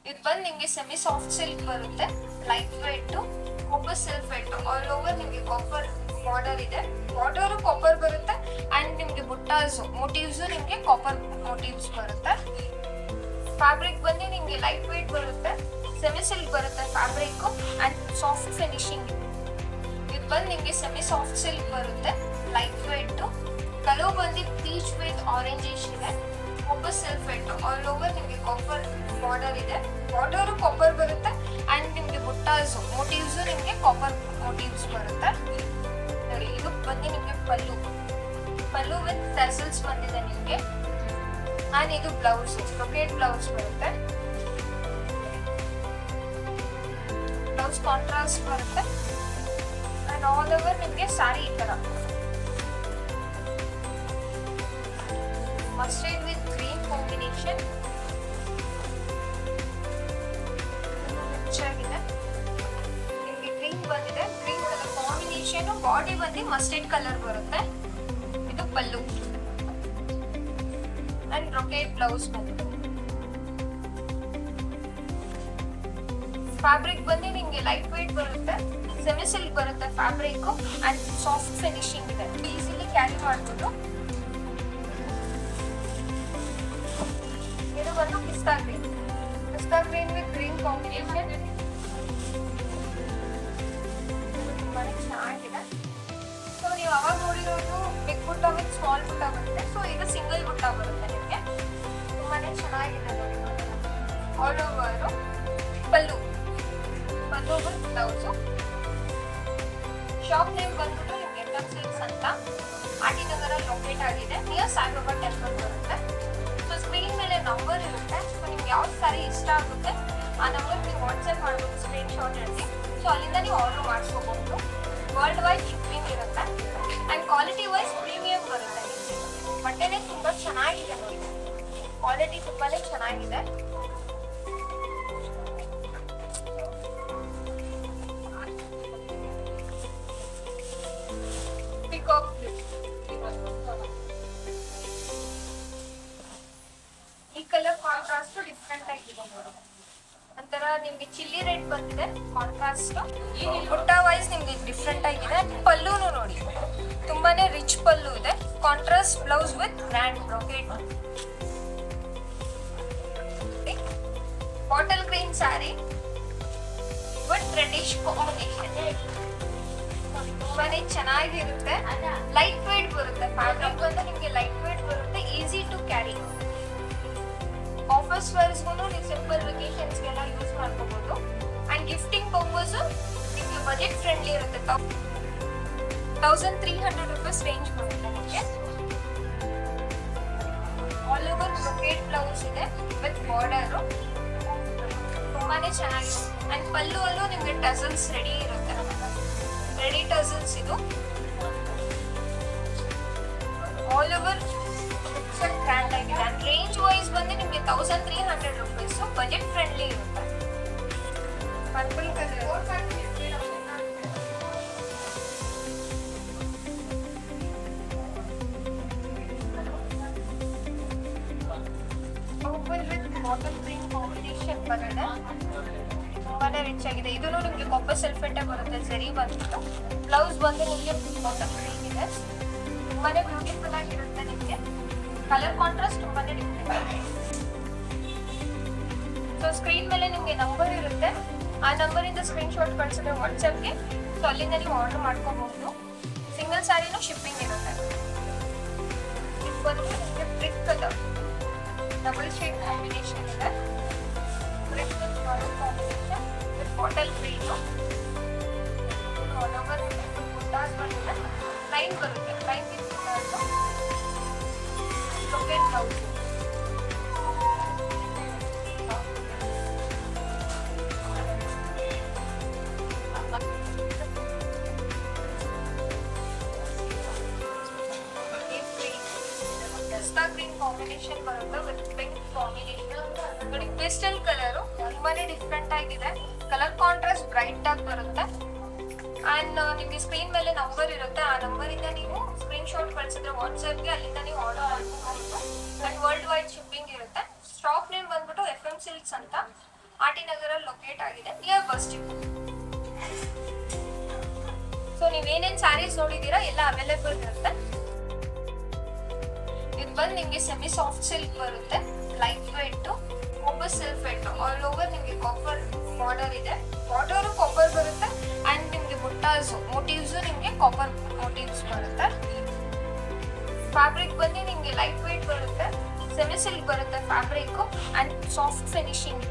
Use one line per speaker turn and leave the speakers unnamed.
ಇದು ಬಂದು ನಿಮಗೆ ಸೆಮಿ ಸಾಫ್ಟ್ ಸಿಲ್ಕ್ ಬರುತ್ತೆ, light weight, copper silk all over ನಿಮಗೆ ಕಾಪರ್ ಬಾರ್ಡರ್ ಇದೆ, ಬಾರ್ಡರ್ ಕಾಪರ್ ಬರುತ್ತೆ ಅಂಡ್ ನಿಮಗೆ ಬುಟ್ಟಾಸ್ ಮೋಟಿವ್ಸ್ ನಿಮಗೆ ಕಾಪರ್ ಮೋಟಿವ್ಸ್ ಬರುತ್ತೆ. ಫ್ಯಾಬ್ರಿಕ್ ಬಂದು ನಿಮಗೆ ಲೈಟ್ ವೇಟ್ ಬರುತ್ತೆ, ಸೆಮಿ ಸಿಲ್ಕ್ ಬರುತ್ತೆ ಫ್ಯಾಬ್ರಿಕ್ ಅಂಡ್ ಸಾಫ್ಟ್ ಫಿನಿಶಿಂಗ್. ಇದು ಬಂದು ನಿಮಗೆ ಸೆಮಿ ಸಾಫ್ಟ್ ಸಿಲ್ಕ್ ಬರುತ್ತೆ, ಲೈಟ್ ವೇಟ್, ಕಲರ್ ಬಂದು ಪೀಚ್ ವಿತ್ ಆರೆಂಜಿಶ್ ಇದೆ, ಕಾಪರ್ ಸಿಲ್ಕ್ ಆಲ್ ಓವರ್ ನಿಮಗೆ ಕಾಪರ್ ಬಾರ್ಡರ್ ಇದೆ, ಬಾರ್ಡರ್ ಕಾಪರ್ ಬರುತ್ತೆ ಅಂಡ್ ನಿಮಗೆ ಬುಟ್ಟಾಸ್ ಮೋಟಿವ್ಸ್ ನಿಮಗೆ ಕಾಪರ್ ಮೋಟಿವ್ಸ್ ಬರುತ್ತೆ ನೋಡಿ. ಇದು ಬಂದು ನಿಮಗೆ ಪಲ್ಲು ವಿತ್ ಟಸಲ್ಸ್ ಬಂದಿದೆ ನಿಮಗೆ ಅಂಡ್ ಇದು ಬ್ಲೌಸ್, ಬ್ರೊಕೇಡ್ ಬ್ಲೌಸ್ ಬರುತ್ತೆ, ಬ್ಲೌಸ್ ಕಾಂಟ್ರಾಸ್ಟ್ ಬರುತ್ತೆ ಅಂಡ್ ಆಲ್ ಓವರ್ ನಿಮಗೆ ಸ್ಯಾರಿ ಈ ತರ ಮಸ್ಟರ್ಡ್ ವಿತ್ ಗ್ರೀನ್ ಕಾಂಬಿನೇಷನ್ ಚೆನ್ನಾಗಿದೆ. ನಿಮಗೆ ಗ್ರೀನ್ ಬಂದಿದೆ, ಗ್ರೀನ್ ಕಲರ್ ಕಾಂಬಿನೇಷನ್, ಬಾಡಿ ಬಂದು ಮಸ್ಟರ್ಡ್ ಕಲರ್ ಬರುತ್ತೆ. ಇದು ಪಲ್ಲು ಅಂಡ್ ಬ್ರೊಕೇಡ್ ಬ್ಲೌಸ್ ಬಂದಿದೆ. ಫ್ಯಾಬ್ರಿಕ್ ಬಂದು ನಿಮಗೆ ಲೈಟ್ ವೇಟ್ ಬರುತ್ತೆ, ಸೆಮಿ ಸಿಲ್ಕ್ ಬರುತ್ತೆ ಫ್ಯಾಬ್ರಿಕ್ ಅಂಡ್ ಸಾಫ್ಟ್ ಫಿನಿಶಿಂಗ್ ಇದೆ, ಈಸಿಲಿ ಕ್ಯಾರಿ ಮಾಡ್ಬೋದು. ಇದು ಬಂದು ಪಿಸ್ತಾ ಗ್ರೀನ್ ವಿತ್ ಗ್ರೀನ್ ಕಾಂಬಿನೇಷನ್ ತುಂಬಾನೇ ಚೆನ್ನಾಗಿದೆ. ಸೊ ನೀವು ಅವಾಗ ನೋಡಿರೋದು ಬಿಗ್ ಬುಟ್ಟ ವಿತ್ ಸ್ಮಾಲ್ ಬುಟ್ಟ ಬರುತ್ತೆ, ಸೊ ಇದು ಸಿಂಗಲ್ ಬುಟ್ಟ ಬರುತ್ತೆ ನಿಮಗೆ, ತುಂಬಾನೇ ಚೆನ್ನಾಗಿದೆ ನೋಡಿ. All over pallu with blouse. Shop name ಬಂದ್ಬಿಟ್ಟು ನಿಮ್ಗೆ FM Silks ಅಂತ ಆಟಿನಗರ ಲೊಕೇಟ್ ಆಗಿದೆ, ನಿಯರ್ ಸಾಯಿಬಾಬಾ ಟೆಂಪಲ್ ಬರುತ್ತೆ. ಸೊ ಸ್ಕ್ರೀನ್ ಮೇಲೆ ನಂಬರ್ ಇರುತ್ತೆ, ಸೊ ನಿಮ್ಗೆ ಯಾವ ಸ್ಯಾರಿ ಇಷ್ಟ ಆಗುತ್ತೆ ಆ ನಂಬರ್ ನೀವು ವಾಟ್ಸಪ್ ಮಾಡ್ಬೋದು ಸ್ಕ್ರೀನ್ ಶಾಟ್ ಅಲ್ಲಿ. ಸೊ ಅಲ್ಲಿಂದ ನೀವು ಆರ್ಡರ್ ಮಾಡಿಸ್ಕೋಬಹುದು. ವರ್ಲ್ಡ್ ವೈಡ್ ಶಿಪ್ಪಿಂಗ್ ಇರುತ್ತೆ ಆ್ಯಂಡ್ ಕ್ವಾಲಿಟಿ ವೈಸ್ ಪ್ರೀಮಿಯಂ ಬರುತ್ತೆ. ಬಟ್ಟೆನೇ ತುಂಬ ಚೆನ್ನಾಗಿದೆ ನೋಡಿ, ಕ್ವಾಲಿಟಿ ತುಂಬಾನೇ ಚೆನ್ನಾಗಿದೆ. ಈ ಕಲರ್ ಕಾಂಟ್ರಾಸ್ಟ್ ಡಿಫ್ರೆಂಟ್ ಆಗಿದೆ ಒಂಥರ ನಿಮ್ಗೆ ಚಿಲ್ಲಿ ರೆಡ್ ಬಂದಿದೆ ಕಾಂಟ್ರಾಸ್ಟ್, ಬುಟ್ಟ ವೈಸ್ ನಿಮ್ಗೆ ಡಿಫ್ರೆಂಟ್ ಆಗಿದೆ. ಪಲ್ಲುನು ನೋಡಿ ತುಂಬಾನೇ ರಿಚ್ ಪಲ್ಲು ಇದೆ, contrast blouse with grand brocade. Bottle green sari with reddish combination ತುಂಬಾನೇ ಚೆನ್ನಾಗಿರುತ್ತೆ. ಲೈಟ್ ವೇಟ್ ಬರುತ್ತೆ, ಫ್ಯಾಬ್ರಿಕ್ ಬಂದು ನಿಮ್ಗೆ ಲೈಟ್ ವೇಟ್ ಬರುತ್ತೆ, ಈಸಿ ಟು ಕ್ಯಾರಿ. ಆಫೀಸ್ ವೇರ್ಸ್ಗೂ ನೀವು ಸಿಂಪಲ್ ವೆಕೇಶನ್ಸ್ಗೆಲ್ಲ ಯೂಸ್ ಮಾಡ್ಕೋಬಹುದು ಅಂಡ್ ಗಿಫ್ಟಿಂಗ್ ಪರ್ಪಸ್ ನಿಮಗೆ ಬಜೆಟ್ ಫ್ರೆಂಡ್ಲಿ ಇರುತ್ತೆ. 1300 ರೂಪೀಸ್ ರೇಂಜ್ ಬರುತ್ತೆ ನಿಮಗೆ. ಆಲ್ ಓವರ್ ಬ್ರೊಕೇಡ್ ಬ್ಲೌಸ್ ಇದೆ ವಿತ್ ಬಾರ್ಡರ್, ತುಂಬಾನೇ ಚೆನ್ನಾಗಿದೆ ಅಂಡ್ ಪಲ್ಲು ಅಲ್ಲೂ ನಿಮಗೆ ಟಸಲ್ಸ್ ರೆಡಿ ಇರುತ್ತೆ, ರೆಡಿ ಟಸಲ್ಸ್ ಇದು. ಆಲ್ ಓವರ್ ಗ್ರ್ಯಾಂಡ್ ಆಗಿದೆ ಅಂಡ್ ರೇಂಜ್ ವೈಸ್ ಬಂದು ನಿಮಗೆ 1300 ರೂಪೀಸ್, ಬಜೆಟ್ ಫ್ರೆಂಡ್ಲಿ ಇರುತ್ತೆ. Purple colour purple with bottle green combination ಬರುತ್ತೆ, ತುಂಬಾನೇ ರಿಚ್ ಆಗಿದೆ. ಇದನ್ನು ನಿಮಗೆ ಕಾಪರ್ ಸಲ್ಫೇಟೇ ಬರುತ್ತೆ, ಸರಿ ಬಂದ್ಬಿಟ್ಟು. ಬ್ಲೌಸ್ ಬಂದು ನಿಮಗೆ ಬಾಟಲ್ ಗ್ರೀನ್ ಇದೆ, ತುಂಬಾನೇ ಬ್ಯೂಟಿಫುಲ್ ಆಗಿರುತ್ತೆ. ನಿಮಗೆ ಕಲರ್ ಕಾಂಟ್ರಾಸ್ಟ್ ತುಂಬಾನೇ ಡಿಫ್ರೆಂಟ್ ಆಗಿದೆ. ಸೊ ಸ್ಕ್ರೀನ್ ಮೇಲೆ ನಿಮಗೆ ನಂಬರ್ ಇರುತ್ತೆ, ಆ ನಂಬರಿಂದ ಸ್ಕ್ರೀನ್ ಶಾಟ್ ಕಳಿಸಿದ್ರೆ ವಾಟ್ಸಪ್ಗೆ, ಸೊ ಅಲ್ಲಿಂದ ನೀವು ಆರ್ಡರ್ ಮಾಡ್ಕೋಬಹುದು. ಸಿಂಗಲ್ ಸ್ಯಾರಿನೂ ಶಿಪ್ಪಿಂಗ್ ಇರುತ್ತೆ. ಇದು ಬಂದು ನಿಮಗೆ brick colour double shade combination ಇದೆ, brick with maroon combination with bottle green. All over buttas ಬಂದಿದೆ, ಲೈನ್ ಬರುತ್ತೆ, line with buttas, brocade blouse. Green combination ಬರುತ್ತೆ ವಿತ್ ಪಿಂಕ್ ಕಾಂಬಿನೇಷನ್ ನೋಡಿ. ಪೇಸ್ಟಲ್ ಕಲರ್ ತುಂಬಾನೇ ಡಿಫ್ರೆಂಟ್ ಆಗಿದೆ, ಕಲರ್ ಕಾಂಟ್ರಾಸ್ಟ್ ಬ್ರೈಟ್ ಆಗಿ ಬರುತ್ತೆ ಅಂಡ್ ನಿಮಗೆ ಸ್ಕ್ರೀನ್ ಮೇಲೆ ನಂಬರ್ ಇರುತ್ತೆ, ಆ ನಂಬರಿಂದ ನೀವು ಸ್ಕ್ರೀನ್ ಶಾಟ್ ಕಳಿಸಿದ್ರೆ ವಾಟ್ಸಪ್ಗೆ, ಅಲ್ಲಿಂದ ನೀವು ಆರ್ಡರ್ ಮಾಡ್ಕೋಬಹುದು ಅಂಡ್ ವರ್ಲ್ಡ್ ವೈಡ್ ಶಿಪ್ಪಿಂಗ್ ಇರುತ್ತೆ. ಶಾಪ್ ನೇಮ್ ಬಂದ್ಬಿಟ್ಟು FM Silks ಅಂತ ಆರ್ ಟಿ ನಗರ ಲೊಕೇಟ್ ಆಗಿದೆ, ನಿಯರ್ ಬಸ್ ಡಿಪೋ. ಸೊ ನೀವೇನೇನ್ ಸ್ಯಾರೀಸ್ ನೋಡಿದೀರಾ ಎಲ್ಲ ಅವೈಲೇಬಲ್ ಇರುತ್ತೆ. ಇದು ಬಂದು ನಿಮ್ಗೆ ಸೆಮಿ ಸಾಫ್ಟ್ ಸಿಲ್ಕ್ ಬರುತ್ತೆ, light weight, copper silk all over ನಿಮ್ಗೆ ಕಾಪರ್ ಬಾರ್ಡರ್ ಇದೆ. ಬಾರ್ಡರ್ ಕಾಪರ್ ಬರುತ್ತೆ ಅಂಡ್ ನಿಮ್ಗೆ ಬುಟ್ಟಾಸ್ ಮೋಟಿವ್ಸ್ ನಿಮ್ಗೆ ಕಾಪರ್ ಮೋಟಿವ್ಸ್ ಬರುತ್ತೆ. ಫ್ಯಾಬ್ರಿಕ್ ಬಂದು ನಿಮ್ಗೆ ಲೈಟ್ ವೆಯ್ಟ್ ಬರುತ್ತೆ, ಸೆಮಿ ಸಿಲ್ಕ್ ಬರುತ್ತೆ ಫ್ಯಾಬ್ರಿಕ್ ಅಂಡ್ ಸಾಫ್ಟ್ ಫಿನಿಶಿಂಗ್.